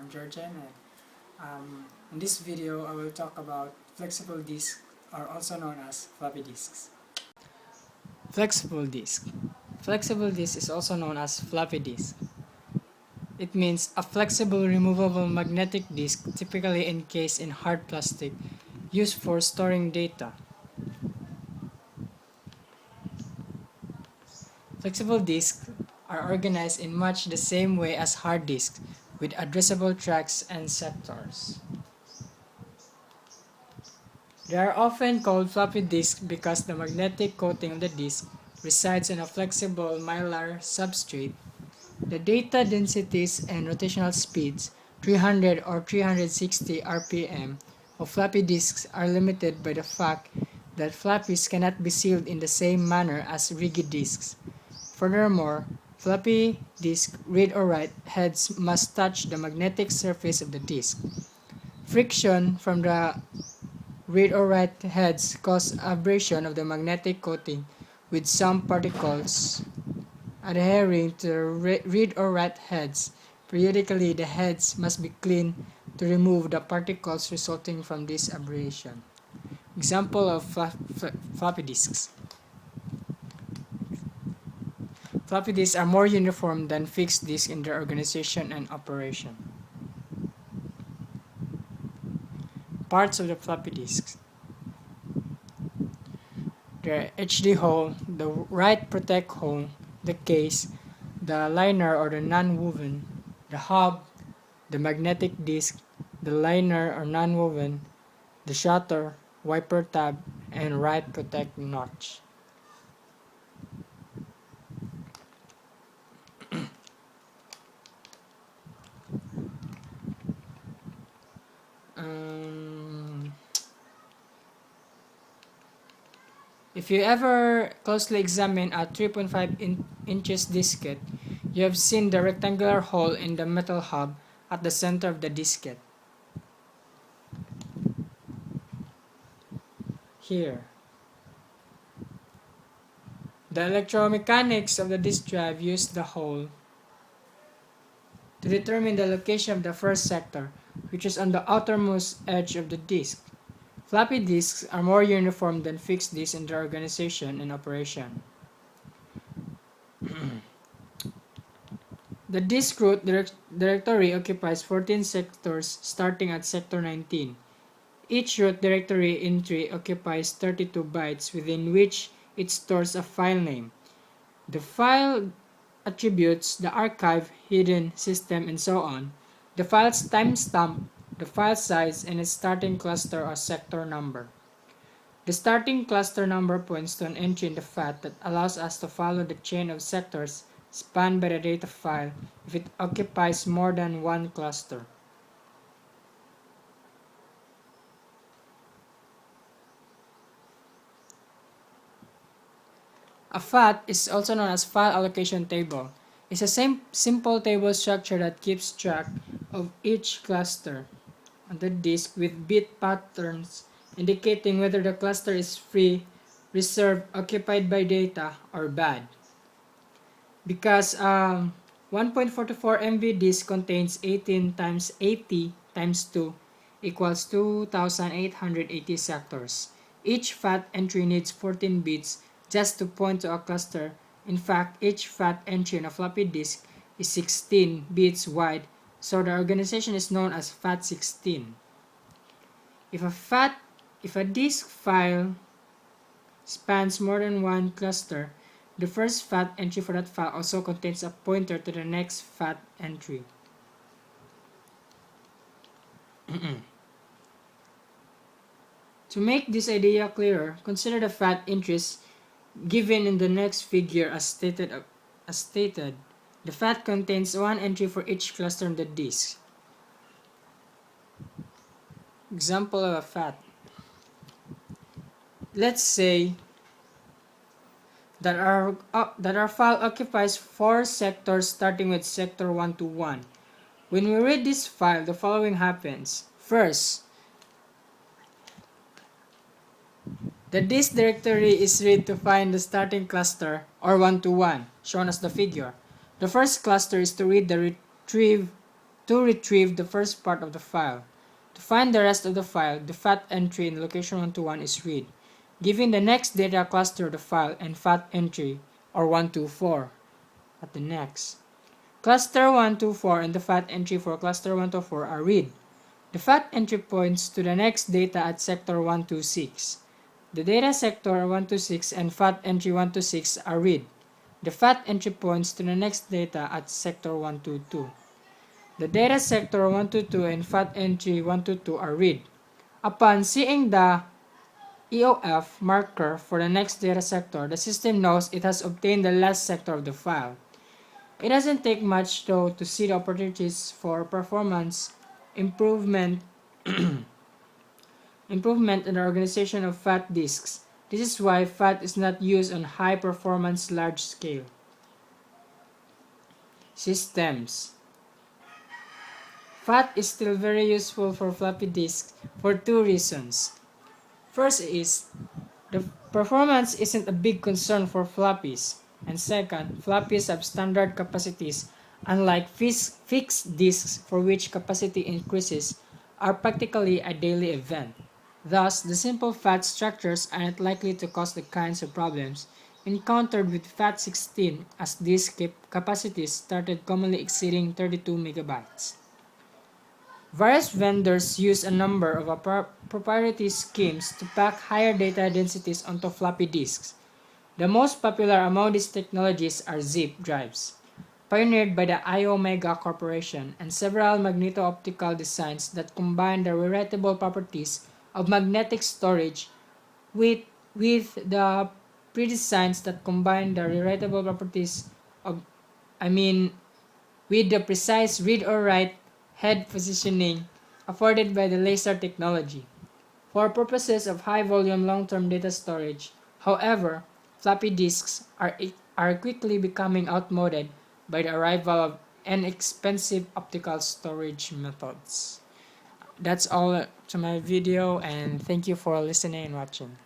I'm Georgian, and in this video I will talk about flexible disks, or also known as floppy disks. Flexible disk. Flexible disk is also known as floppy disk. It means a flexible removable magnetic disk typically encased in hard plastic used for storing data. Flexible disks are organized in much the same way as hard disks, with addressable tracks and sectors. They are often called floppy disks because the magnetic coating of the disk resides on a flexible mylar substrate. The data densities and rotational speeds, 300 or 360 rpm, of floppy disks are limited by the fact that floppies cannot be sealed in the same manner as rigid disks. Furthermore, floppy disk read or write heads must touch the magnetic surface of the disk. Friction from the read or write heads cause abrasion of the magnetic coating, with some particles adhering to the read or write heads. Periodically, the heads must be cleaned to remove the particles resulting from this abrasion. Example of floppy disks. Floppy disks are more uniform than fixed disks in their organization and operation. Parts of the floppy disks. The HD hole, the write protect hole, the case, the liner or the non-woven, the hub, the magnetic disc, the liner or non-woven, the shutter, wiper tab, and write protect notch. If you ever closely examine a 3.5 inches diskette, you have seen the rectangular hole in the metal hub at the center of the diskette. Here. The electromechanics of the disk drive use the hole to determine the location of the first sector, which is on the outermost edge of the disk. Floppy disks are more uniform than fixed disks in their organization and operation. The disk root directory occupies 14 sectors starting at sector 19. Each root directory entry occupies 32 bytes, within which it stores a file name, the file attributes, the archive, hidden, system, and so on, the file's timestamp, the file size, and its starting cluster or sector number. The starting cluster number points to an entry in the FAT that allows us to follow the chain of sectors spanned by the data file if it occupies more than one cluster. A FAT is also known as File Allocation Table. It's a simple table structure that keeps track of each cluster on the disk with bit patterns indicating whether the cluster is free, reserved, occupied by data, or bad. Because 1.44 MB disk contains 18 times 80 times 2 equals 2,880 sectors. Each FAT entry needs 14 bits just to point to a cluster. In fact, each FAT entry on a floppy disk is 16 bits wide, so the organization is known as FAT16. If a disk file spans more than one cluster, the first FAT entry for that file also contains a pointer to the next FAT entry. To make this idea clearer, consider the FAT entries given in the next figure as stated. The FAT contains one entry for each cluster on the disk. Example of a FAT. Let's say that our file occupies 4 sectors starting with sector 1 to 1. When we read this file, the following happens. First, the disk directory is read to find the starting cluster, or 1 to 1, shown as the figure. The first cluster is to read the retrieve to retrieve the first part of the file. To find the rest of the file, the FAT entry in location 121 is read, giving the next data cluster the file and FAT entry, or 124, at the next. Cluster 124 and the FAT entry for cluster 124 are read. The FAT entry points to the next data at sector 126. The data sector 126 and FAT entry 126 are read. The FAT entry points to the next data at sector 122. The data sector 122 and FAT entry 122 are read. Upon seeing the EOF marker for the next data sector, the system knows it has obtained the last sector of the file. It doesn't take much though to see the opportunities for performance improvement in the organization of FAT disks. This is why FAT is not used on high-performance large-scale systems. FAT is still very useful for floppy disks for two reasons. First is, the performance isn't a big concern for floppies. And second, floppies have standard capacities, unlike fixed disks for which capacity increases are practically a daily event. Thus, the simple FAT structures aren't likely to cause the kinds of problems encountered with FAT16 as disk capacities started commonly exceeding 32 megabytes. Various vendors use a number of proprietary schemes to pack higher data densities onto floppy disks. The most popular among these technologies are zip drives, pioneered by the Iomega Corporation, and several magneto-optical designs that combine the rewritable properties of magnetic storage with the pre-designs that combine the rewritable properties of, with the precise read or write head positioning afforded by the laser technology. For purposes of high-volume long-term data storage, however, floppy disks are quickly becoming outmoded by the arrival of inexpensive optical storage methods. That's all to my video, and thank you for listening and watching.